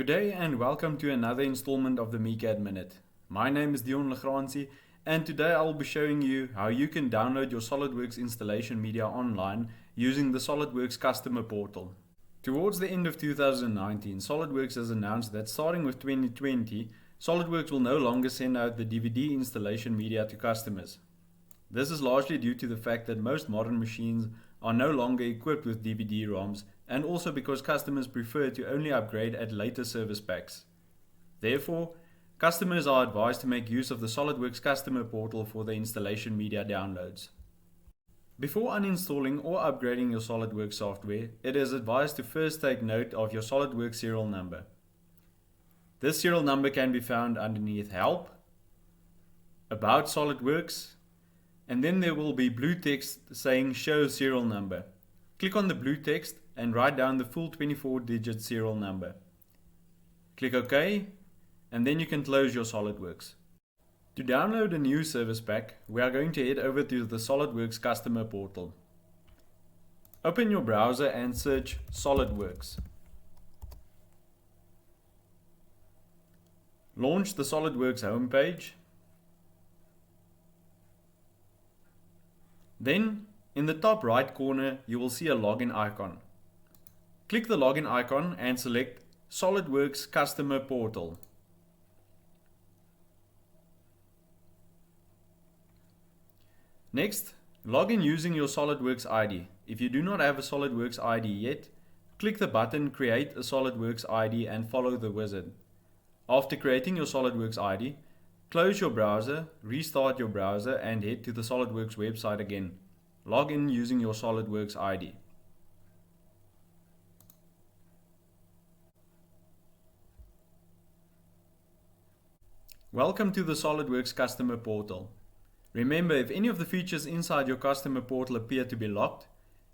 Good day and welcome to another installment of the Mecad Minute. My name is Deon Le Grange and today I will be showing you how you can download your SOLIDWORKS installation media online using the SOLIDWORKS customer portal. Towards the end of 2019, SOLIDWORKS has announced that starting with 2020, SOLIDWORKS will no longer send out the DVD installation media to customers. This is largely due to the fact that most modern machines are no longer equipped with DVD-ROMs and also because customers prefer to only upgrade at later service packs. Therefore, customers are advised to make use of the SOLIDWORKS customer portal for the installation media downloads. Before uninstalling or upgrading your SOLIDWORKS software, it is advised to first take note of your SOLIDWORKS serial number. This serial number can be found underneath Help, About SOLIDWORKS, and then there will be blue text saying Show Serial Number. Click on the blue text and write down the full 24-digit serial number. Click OK, and then you can close your SOLIDWORKS. To download a new service pack, we are going to head over to the SOLIDWORKS customer portal. Open your browser and search SOLIDWORKS. Launch the SOLIDWORKS homepage. Then, in the top right corner, you will see a login icon. Click the login icon and select SOLIDWORKS Customer Portal. Next, log in using your SOLIDWORKS ID. If you do not have a SOLIDWORKS ID yet, click the button Create a SOLIDWORKS ID and follow the wizard. After creating your SOLIDWORKS ID, close your browser, restart your browser and head to the SOLIDWORKS website again. Log in using your SOLIDWORKS ID. Welcome to the SOLIDWORKS customer portal. Remember, if any of the features inside your customer portal appear to be locked,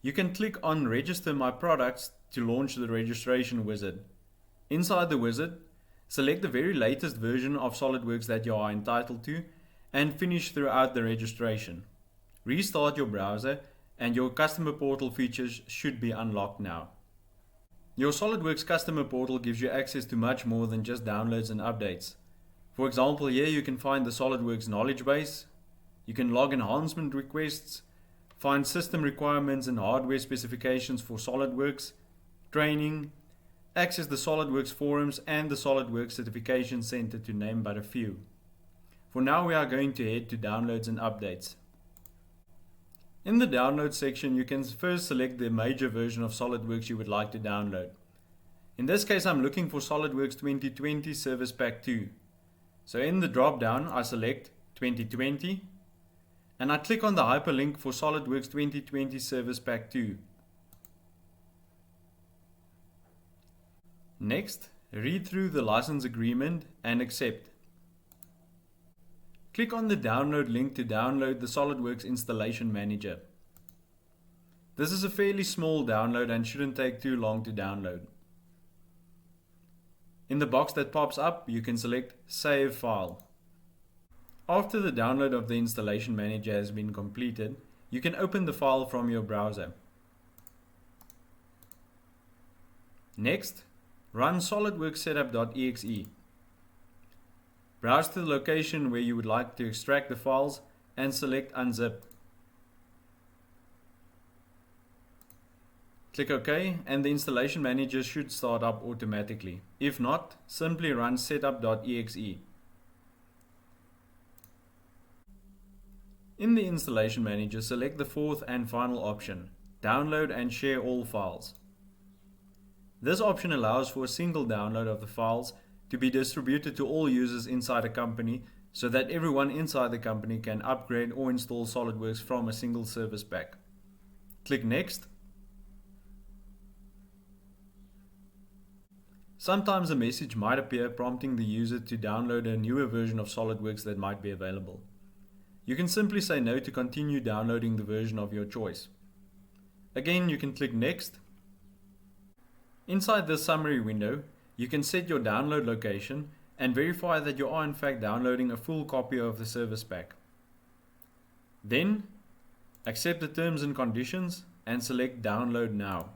you can click on Register My Products to launch the registration wizard. Inside the wizard, select the very latest version of SOLIDWORKS that you are entitled to and finish throughout the registration. Restart your browser and your customer portal features should be unlocked now. Your SOLIDWORKS customer portal gives you access to much more than just downloads and updates. For example, here you can find the SOLIDWORKS knowledge base, you can log enhancement requests, find system requirements and hardware specifications for SOLIDWORKS, training, access the SOLIDWORKS forums and the SOLIDWORKS Certification Center, to name but a few. For now, we are going to head to downloads and updates. In the download section, you can first select the major version of SOLIDWORKS you would like to download. In this case, I'm looking for SOLIDWORKS 2020 Service Pack 2. So in the drop down, I select 2020 and I click on the hyperlink for SOLIDWORKS 2020 Service Pack 2. Next, read through the license agreement and accept. Click on the download link to download the SOLIDWORKS Installation Manager. This is a fairly small download and shouldn't take too long to download. In the box that pops up, you can select Save File. After the download of the Installation Manager has been completed, you can open the file from your browser. Next, run SOLIDWORKS setup.exe. Browse to the location where you would like to extract the files and select Unzip. Click OK and the Installation Manager should start up automatically. If not, simply run setup.exe. In the Installation Manager, select the fourth and final option, Download and Share All Files. This option allows for a single download of the files to be distributed to all users inside a company so that everyone inside the company can upgrade or install SOLIDWORKS from a single service pack. Click Next. Sometimes a message might appear prompting the user to download a newer version of SOLIDWORKS that might be available. You can simply say no to continue downloading the version of your choice. Again, you can click Next. Inside this summary window, you can set your download location and verify that you are in fact downloading a full copy of the service pack. Then, accept the terms and conditions and select Download Now.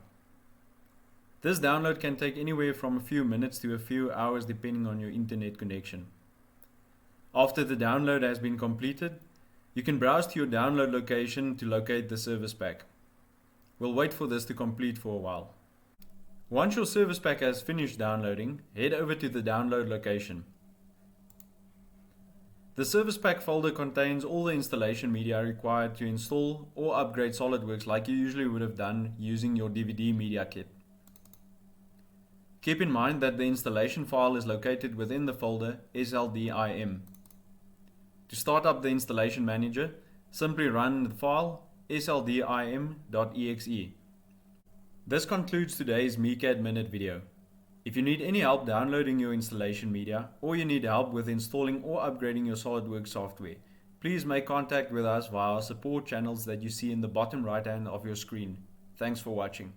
This download can take anywhere from a few minutes to a few hours depending on your internet connection. After the download has been completed, you can browse to your download location to locate the service pack. We'll wait for this to complete for a while. Once your service pack has finished downloading, head over to the download location. The service pack folder contains all the installation media required to install or upgrade SOLIDWORKS like you usually would have done using your DVD media kit. Keep in mind that the installation file is located within the folder SLDIM. To start up the installation manager, simply run the file sldim.exe. This concludes today's Mecad Minute video. If you need any help downloading your installation media, or you need help with installing or upgrading your SOLIDWORKS software, please make contact with us via our support channels that you see in the bottom right hand of your screen. Thanks for watching.